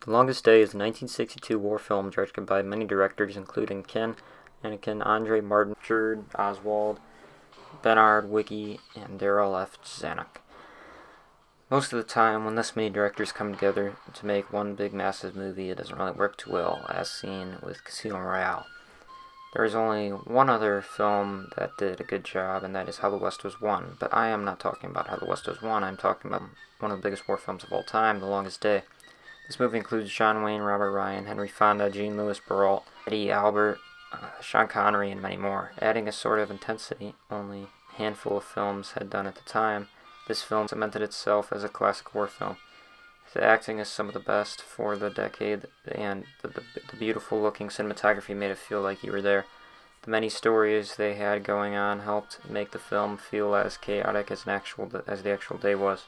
The Longest Day is a 1962 war film directed by many directors including Ken Annakin, Andre Martin, Richard Oswald, Bernard Wicki, and Darrell F. Zanuck. Most of the time, when this many directors come together to make one big massive movie, it doesn't really work too well, as seen with Casino Royale. There is only one other film that did a good job, and that is How the West Was Won. But I am not talking about How the West Was Won, I'm talking about one of the biggest war films of all time, The Longest Day. This movie includes John Wayne, Robert Ryan, Henry Fonda, Jean-Louis Barrault, Eddie Albert, Sean Connery, and many more. Adding a sort of intensity only a handful of films had done at the time, this film cemented itself as a classic war film. The acting is some of the best for the decade, and the beautiful-looking cinematography made it feel like you were there. The many stories they had going on helped make the film feel as chaotic as the actual day was.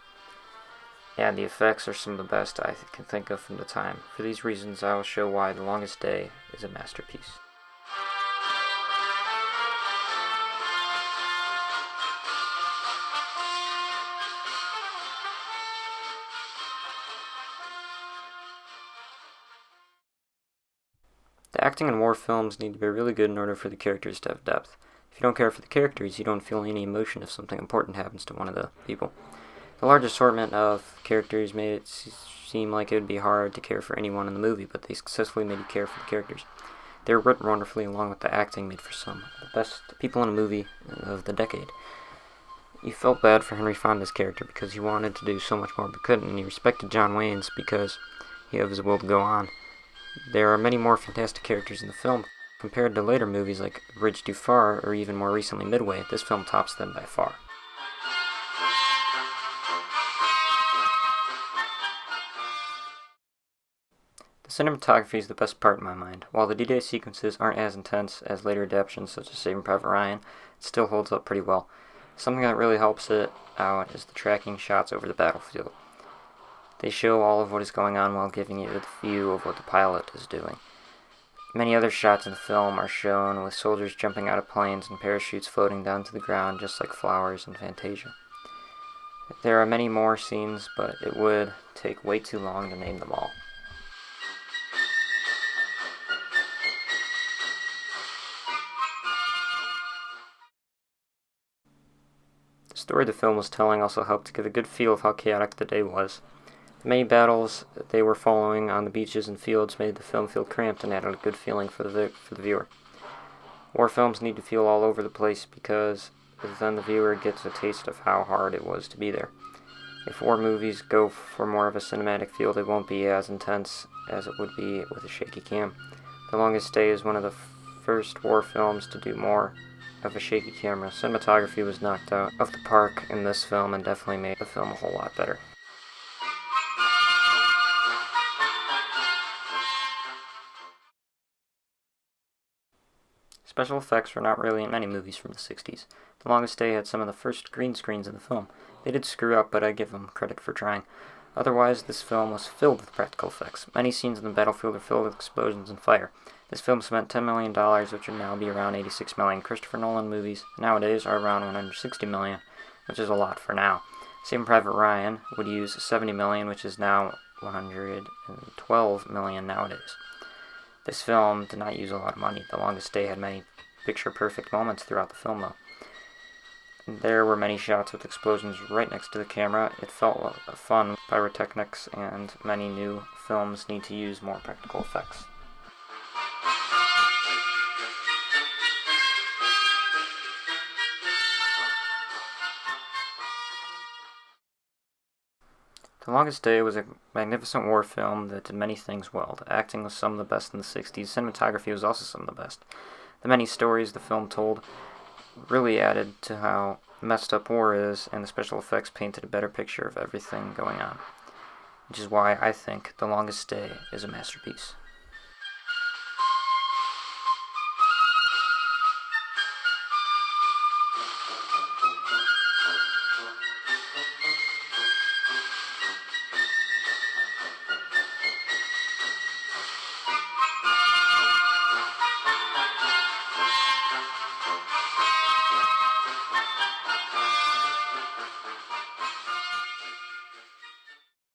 And the effects are some of the best I can think of from the time. For these reasons, I will show why The Longest Day is a masterpiece. The acting in war films need to be really good in order for the characters to have depth. If you don't care for the characters, you don't feel any emotion if something important happens to one of the people. The large assortment of characters made it seem like it would be hard to care for anyone in the movie, but they successfully made you care for the characters. They were written wonderfully, along with the acting made for some of the best people in a movie of the decade. You felt bad for Henry Fonda's character because he wanted to do so much more but couldn't, and you respected John Wayne's because he had his will to go on. There are many more fantastic characters in the film. Compared to later movies like Bridge Too Far, or even more recently Midway, this film tops them by far. The cinematography is the best part in my mind. While the D-Day sequences aren't as intense as later adaptations such as Saving Private Ryan, it still holds up pretty well. Something that really helps it out is the tracking shots over the battlefield. They show all of what is going on while giving you the view of what the pilot is doing. Many other shots in the film are shown with soldiers jumping out of planes and parachutes floating down to the ground just like flowers in Fantasia. There are many more scenes, but it would take way too long to name them all. The story the film was telling also helped to give a good feel of how chaotic the day was. The many battles they were following on the beaches and fields made the film feel cramped and added a good feeling for the viewer. War films need to feel all over the place because then the viewer gets a taste of how hard it was to be there. If war movies go for more of a cinematic feel, they won't be as intense as it would be with a shaky cam. The Longest Day is one of the first war films to do more of a shaky camera. Cinematography was knocked out of the park in this film and definitely made the film a whole lot better. Special effects were not really in many movies from the 60s. The Longest Day had some of the first green screens in the film. They did screw up, but I give them credit for trying. Otherwise, this film was filled with practical effects. Many scenes in the battlefield are filled with explosions and fire. This film spent $10 million, which would now be around $86 million. Christopher Nolan movies nowadays are around $160 million, which is a lot for now. Saving Private Ryan would use $70 million, which is now $112 million nowadays. This film did not use a lot of money. The Longest Day had many picture-perfect moments throughout the film, though. There were many shots with explosions right next to the camera. It felt fun. Pyrotechnics and many new films need to use more practical effects. The Longest Day was a magnificent war film that did many things well. The acting was some of the best in the 60s. Cinematography was also some of the best. The many stories the film told really added to how messed up war is, and the special effects painted a better picture of everything going on. Which is why I think The Longest Day is a masterpiece.